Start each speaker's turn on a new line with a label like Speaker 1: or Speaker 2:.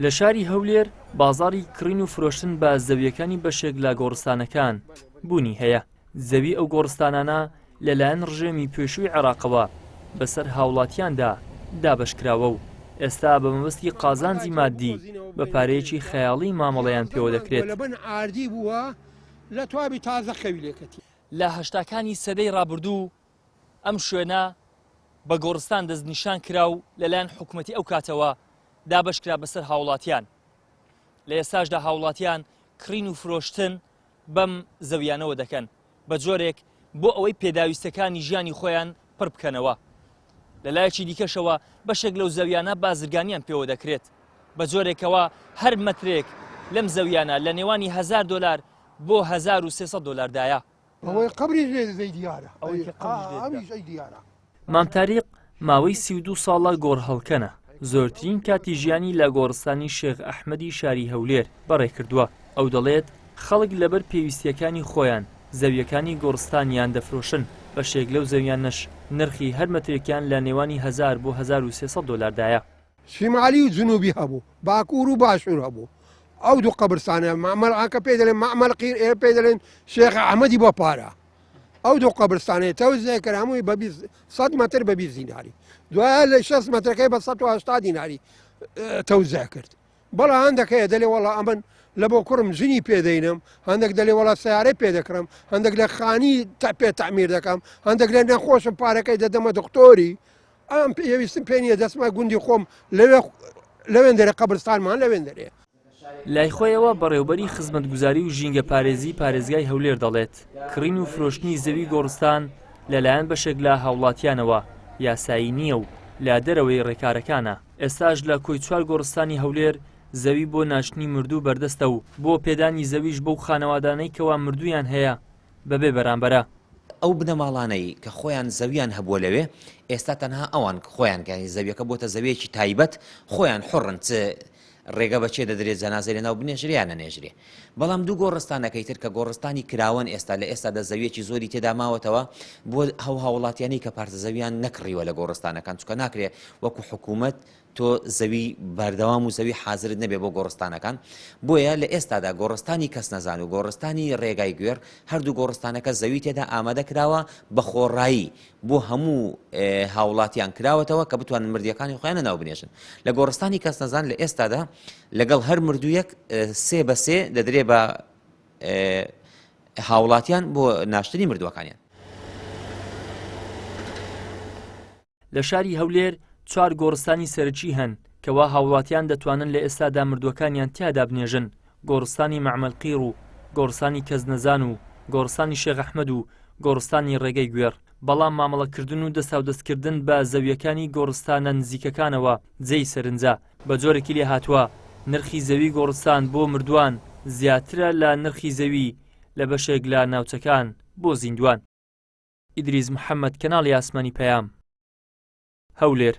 Speaker 1: لە شاری هەولێر بازاری کڕین و فرۆشتن بە زەویەکانی بەشێک لە گۆڕستانەکان بوونی هەیە. زەوی ئەو گۆڕستانانە لەلایەن ڕژێمی پێشووی عێراقەوە بەسەر هاوڵاتیاندا دابەشکراوە و ئێستا بە مەبەستی قازانجی مادی بە پارەیەکی خەیاڵی مامەڵەیان پێوە دەکرێت.
Speaker 2: لە هەشتاکانی سەدەی ڕابردوو ئەم شوێنە بە گۆڕستان دەستنیشان کرا و لەلایەن حکوومەتی ئەو کاتەوە دابەشکرا بەسەر هاوڵاتیان. لە ئێستاشدا هاوڵاتیان کڕین و فرۆشتن بەم زەویانەوە دەکەن بە جۆرێک بۆ ئەوەی پێداویستەکانی ژیانی خۆیان پڕ بکەنەوە. لەلایەکی دیکەشەوە بەشێک لەو زەویانە بازرگانیان پێوە دەکرێت بە جۆرێکەوە هەر مەترێک لەم زەویانە لە نێوانی $1000 بۆ $1300
Speaker 1: مامتاریق ماوەی 32 ساڵە گۆڕهەڵکەنە. زۆرترین کاتی ژیانی لە گۆڕستانی شێخ ئەحمەدی شاری هەولێر بەڕێ کردووە. ئەو دەڵێت خەڵک لەبەر پێویستیەکانی خۆیان زەویەکانی گۆڕستانیان دەفرۆشن. بەشێک لەو زەویانەش نرخی هەر مەترێکیان لە نێوانی $1000 بۆ $1300
Speaker 3: شیمالی و جنوبی هەبوو، باکوور و باشوور هەبوو. ئەو دوو قەبرستانە مەعمەر ئاکە پێ دەڵێن مەعمەر قیر ئێرە پێ دەڵێن شێخ ئەحمەدی بە پارە. ئەو دوو قەبرستانەیە تەوزێ کرد هەمووی بە 100 مەتر بە 20 دیناری. دوایە لە 60 مەترەکەی بە 180 دیناری تەوزێ کرد. بەڵام هەندێک هەیە دەڵێ وەڵا ئەمن لە بۆ کوڕم ژنی پێدەینم، هەندێک دەڵێ وەڵا سیارەی پێ دەکڕم، هەندێک لە خانی پێ تەعمیر دەکەم، هەندێک لە نەخۆشم پارەکەی دەدەمە دکتۆری. ئەم پێویستم پێ نییە دەستمە گوندی خۆم لەوێن دەرێ قەبرستانمان لەوێن دەرێ.
Speaker 1: لای خۆیەوە بەڕێوەبەری خزمەتگوزاری و ژینگە پارێزی پارێزگای هەولێر دەڵێت کڕین و فرۆشتنی زەوی گۆڕستان لەلایەن بەشێک لە هاوڵاتیانەوە یاسایی نییە و لە دەرەوەی ڕێکارەکانە. ئێستاش لە کۆی 4 گۆڕستانی هەولێر زەوی بۆ ناشتنی مردوو بەردەستە و بۆ پێدانی زەویش بەو خانەوادانەی کەوا مردویان هەیە بەبێ بەرامبەرە.
Speaker 4: ئەو بنەماڵانەی کە خۆیان زەویان هەبووە لەوێ ئێستا تەنها ئەوان خۆیان کە زەویەکە بۆتە زەویەکی تایبەت خۆیان حڕن ڕێگە بەچێ دەدرێت جەنازە لێناو بنێژریانە نێژرێ. بەڵام دوو گۆڕستانەکەی تر کە گۆڕستانی کراون ئێستا لە ئێستادا زەویەکی زۆری تێدا ماوەتەوە بۆ هاوڵاتیانەی کە پارتە زەویان نەکڕیوە لە گۆڕستانەکان چکە ناکرێت وەکو حکوومەت تۆ زەوی بەردەوام و زەوی حازرت نەبێ بۆ گۆڕستانەکان. بۆیە لە ئێستادا گۆڕستانی کەس نەزان و گۆڕستانی ڕێگای گوێر هەردوو گۆڕستانەکە زەوی تێدا ئامادە کراوە بە خۆڕایی بۆ هەموو هاوڵاتیان کراوەتەوە کە بتوانن مردیەکانی خۆیان ناو بنێژن. لە گۆڕستانی کەس نەزان لە ئێستادا لەگەڵ هەر مردوویەک 3 بە 3 دەدرێ بە هاوڵاتیان بۆ ناشتنی مردووەکانیان.
Speaker 1: لە شاری هەولێر 4 گۆڕستانی سەرەکی هەن کەوا هاوڵاتیان دەتوانن لە ئێستادا مردووەکانیان تیادا بنێژن. گۆڕستانی مەعمەل قیر و گۆڕستانی کەزنەزان و گۆڕستانی شێخ ئەحمەد و گۆڕستانی ڕێگەی گوێر. بەڵام مامەڵەکردن و دەستاودەستکردن بە زەویەکانی گۆڕستانە نزیکەکانەوە جێی سەرنجە. بە جۆرێکی لێ هاتووە نرخی زەوی گۆڕستان بۆ مردووان زیاترە لە نرخی زەوی لە بەشێک لە ناوچەکان بۆ زیندوان. ئیدریس محەممەد، کەناڵی ئاسمانی پەیام، هەولێر.